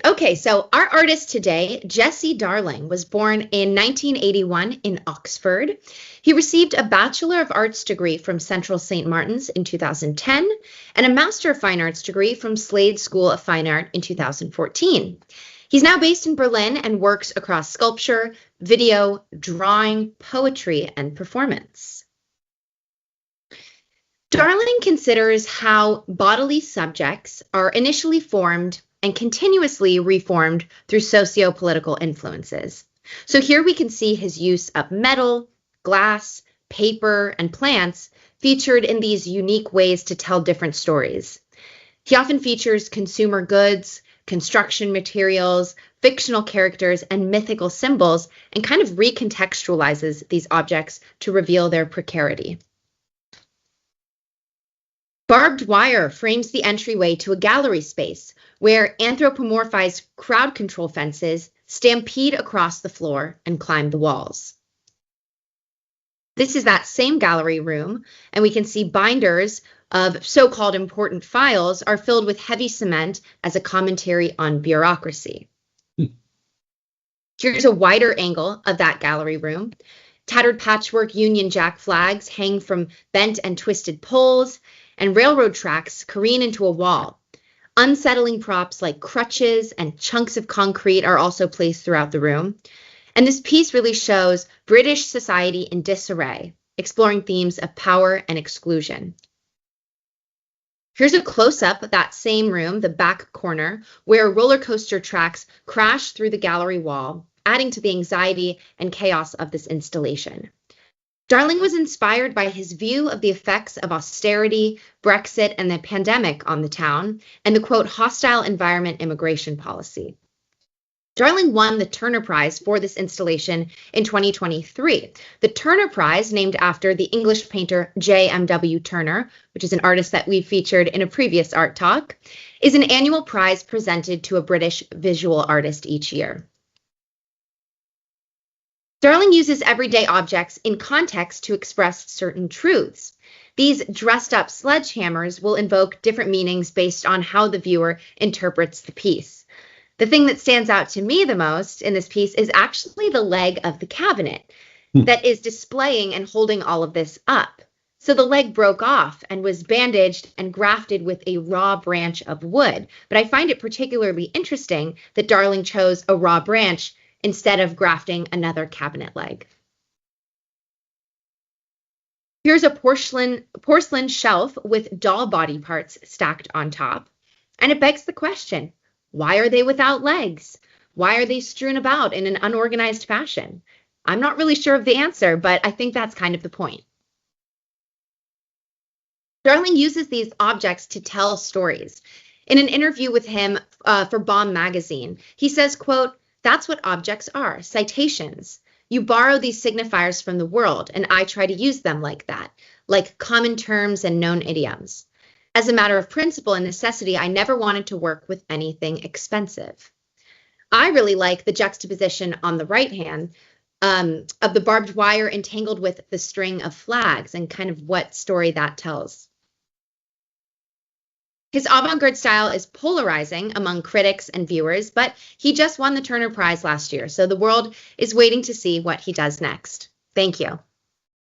Okay, so our artist today, Jesse Darling, was born in 1981 in Oxford. He received a Bachelor of Arts degree from Central St. Martin's in 2010 and a Master of Fine Arts degree from Slade School of Fine Art in 2014. He's now based in Berlin and works across sculpture, video, drawing, poetry, and performance. Darling considers how bodily subjects are initially formed and continuously reformed through socio-political influences. So here we can see his use of metal, glass, paper, and plants featured in these unique ways to tell different stories. He often features consumer goods, construction materials, fictional characters, and mythical symbols, and kind of recontextualizes these objects to reveal their precarity. Barbed wire frames the entryway to a gallery space where anthropomorphized crowd control fences stampede across the floor and climb the walls. This is that same gallery room, and we can see binders of so-called important files are filled with heavy cement as a commentary on bureaucracy. Here's a wider angle of that gallery room. Tattered patchwork Union Jack flags hang from bent and twisted poles, and railroad tracks careen into a wall. Unsettling props like crutches and chunks of concrete are also placed throughout the room. And this piece really shows British society in disarray, exploring themes of power and exclusion. Here's a close-up of that same room, the back corner, where roller coaster tracks crash through the gallery wall, adding to the anxiety and chaos of this installation. Darling was inspired by his view of the effects of austerity, Brexit, and the pandemic on the town, and the, quote, hostile environment immigration policy. Darling won the Turner Prize for this installation in 2023. The Turner Prize, named after the English painter J.M.W. Turner, which is an artist that we've featured in a previous art talk, is an annual prize presented to a British visual artist each year. Darling uses everyday objects in context to express certain truths. These dressed-up sledgehammers will invoke different meanings based on how the viewer interprets the piece. The thing that stands out to me the most in this piece is actually the leg of the cabinet that is displaying and holding all of this up. So the leg broke off and was bandaged and grafted with a raw branch of wood. But I find it particularly interesting that Darling chose a raw branch instead of grafting another cabinet leg. Here's a porcelain shelf with doll body parts stacked on top. And it begs the question, why are they without legs? Why are they strewn about in an unorganized fashion? I'm not really sure of the answer, but I think that's kind of the point. Darling uses these objects to tell stories. In an interview with him for Bomb magazine, he says, quote, "That's what objects are, citations. You borrow these signifiers from the world, and I try to use them like that, like common terms and known idioms. As a matter of principle and necessity, I never wanted to work with anything expensive." I really like the juxtaposition on the right hand of the barbed wire entangled with the string of flags and kind of what story that tells. His avant-garde style is polarizing among critics and viewers, but he just won the Turner Prize last year, so the world is waiting to see what he does next. Thank you.